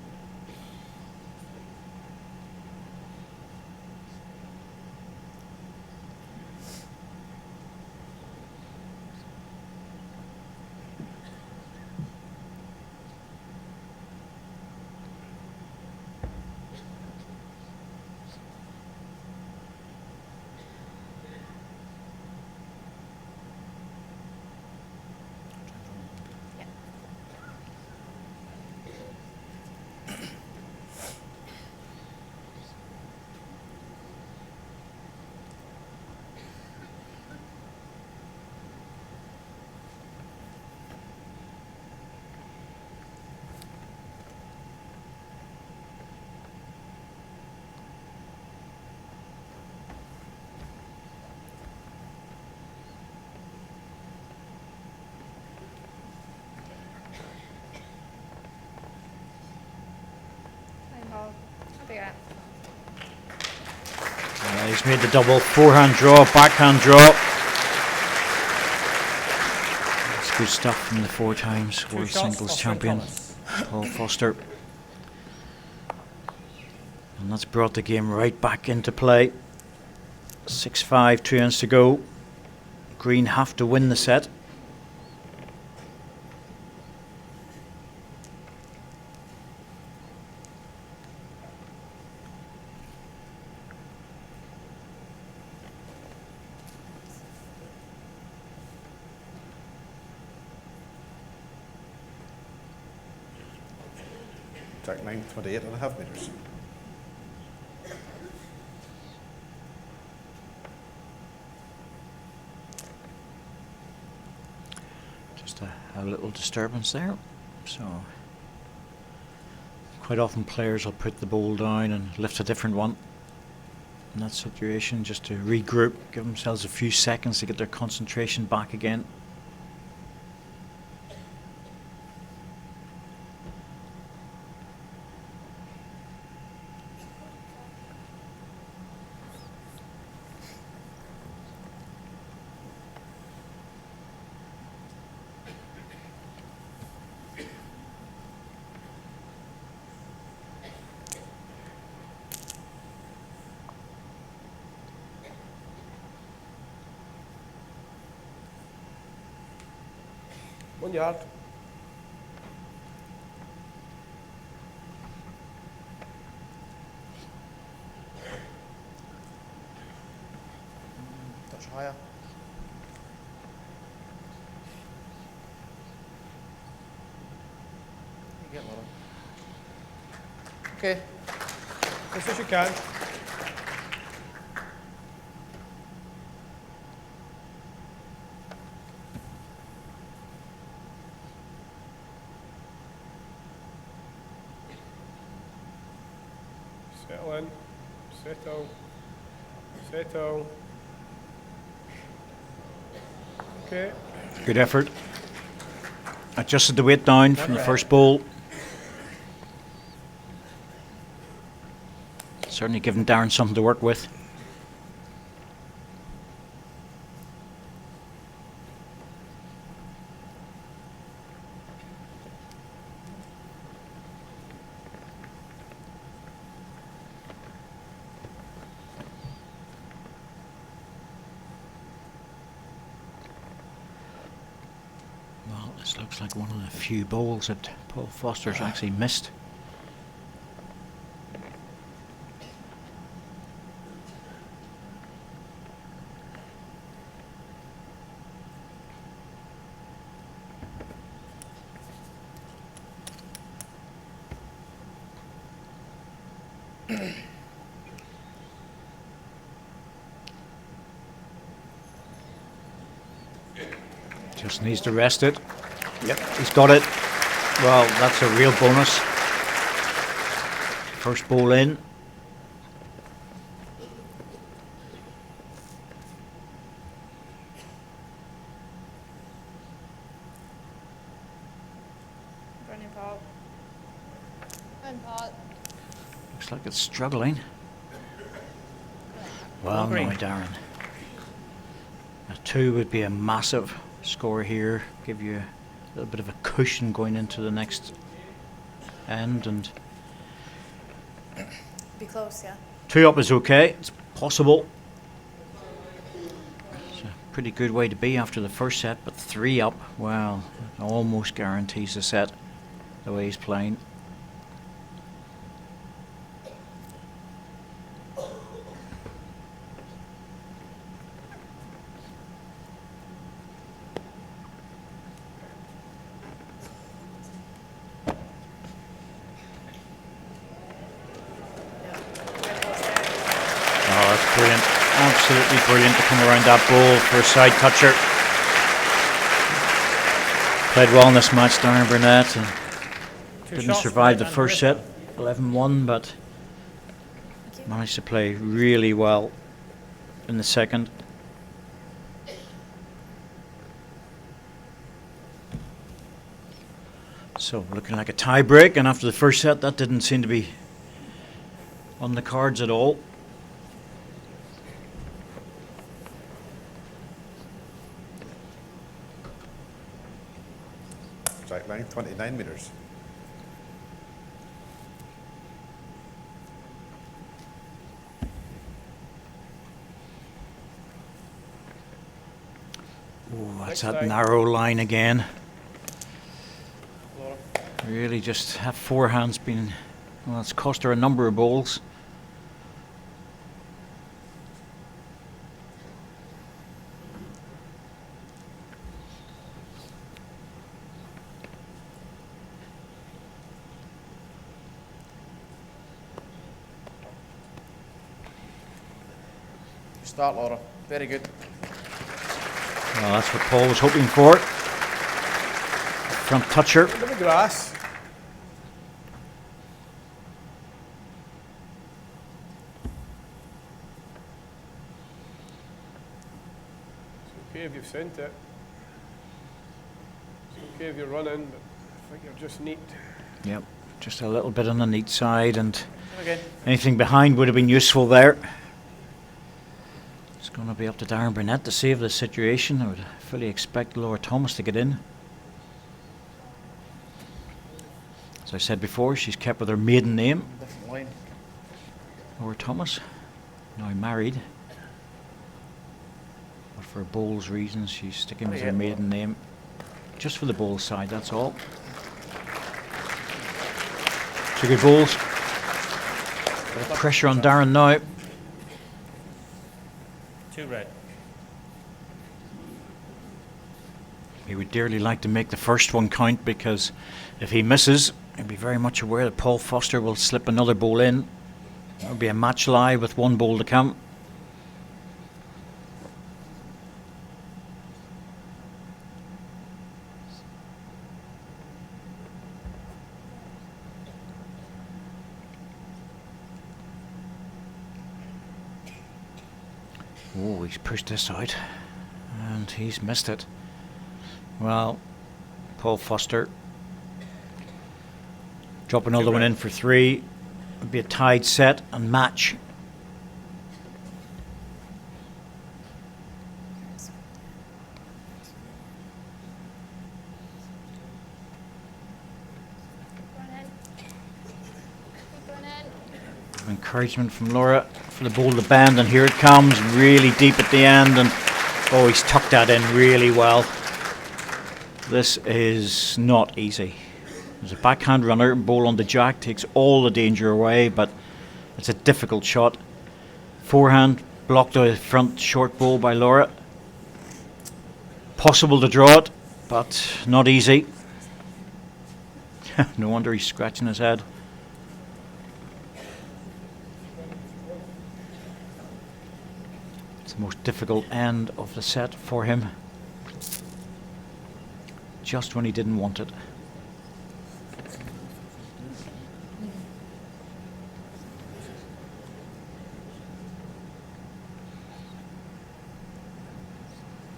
Fine ball. Happy with that. He's made the double forehand draw, backhand draw. That's good stuff from the 4 times Two world shots, singles Foster champion, Thomas. Paul Foster. And that's brought the game right back into play. 6-5, 2 ends to go. Green have to win the set. Jack 9, 28.5 metres. Just a little disturbance there. So quite often players will put the ball down and lift a different one in that situation, just to regroup, give themselves a few seconds to get their concentration back again. One yard. Touch higher. You get lower. Okay. As you can. Settle in. Settle. Settle. Okay. Good effort. Adjusted the weight down from the first ball. Certainly giving Darren something to work with. Well, this looks like one of the few bowls that Paul Foster's actually missed. Just needs to rest it. Yep, he's got it. Well, that's a real bonus. First ball in. Brilliant, Paul. And Paul. Looks like it's struggling. Well, no, green. Darren. A 2 would be a massive score here. Give you a little bit of a cushion going into the next end, and Be close, yeah. 2 up is okay. It's possible. It's a pretty good way to be after the first set, but 3 up, well, it almost guarantees the set the way he's playing. Oh, that's brilliant. Absolutely brilliant to come around that ball for a side toucher. Played well in this match, Darren Burnett, and didn't shots, survive the Burnett and first set, Harris. 11-1, but managed to play really well in the second. So looking like a tie break, and after the first set that didn't seem to be on the cards at all. Strike length 29 metres. Ooh, that's Next that strike. narrow line again. Laura. Really just have forehands been, well, it's cost her a number of balls. Start, Laura. Very good. Well, that's what Paul was hoping for. Front toucher. Into the grass. It's okay if you've sent it. It's okay if you're running, but I think you're just neat. Yep, just a little bit on the neat side, and Again. anything behind would have been useful there. It's going to be up to Darren Burnett to save the situation. I would fully expect Laura Thomas to get in. As I said before, she's kept with her maiden name, Different line. Laura Thomas, now married. But for bowls reasons, she's sticking with her maiden name. Just for the bowl side, that's all. Two good bowls. Bit of pressure on Darren now. 2 red. He would dearly like to make the first one count, because if he misses, he'll be very much aware that Paul Foster will slip another ball in. There'll be a match live with 1 ball to come. Oh, he's pushed this out, and he's missed it. Well, Paul Foster drop another one in for 3. It'd be a tied set and match. Going in. Keep going in. Encouragement from Laura for the ball to bend, and here it comes, really deep at the end, and oh, he's tucked that in really well. This is not easy. There's a backhand runner, ball on the jack takes all the danger away, but it's a difficult shot. Forehand blocked out the front short ball by Laura. Possible to draw it, but not easy. No wonder he's scratching his head. the most difficult end of the set for him. Just when he didn't want it.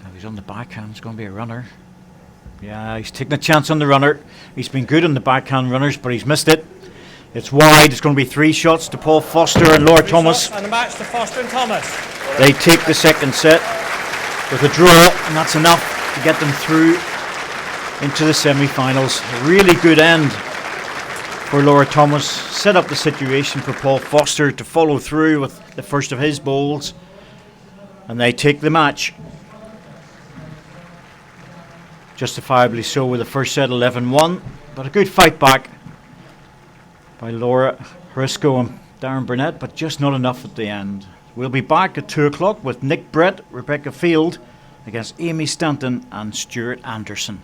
Now he's on the backhand, it's going to be a runner. Yeah, he's taking a chance on the runner. He's been good on the backhand runners, but he's missed it. It's wide, it's going to be 3 shots to Paul Foster and Laura Thomas. And the match to Foster and Thomas. They take the second set with a draw, and that's enough to get them through into the semi-finals. A really good end for Laura Thomas. Set up the situation for Paul Foster to follow through with the first of his bowls, and they take the match. Justifiably so with the first set 11-1, but a good fight back by Laura Harisco and Darren Burnett, but just not enough at the end. We'll be back at 2 o'clock with Nick Brett, Rebecca Field against Amy Stanton and Stuart Anderson.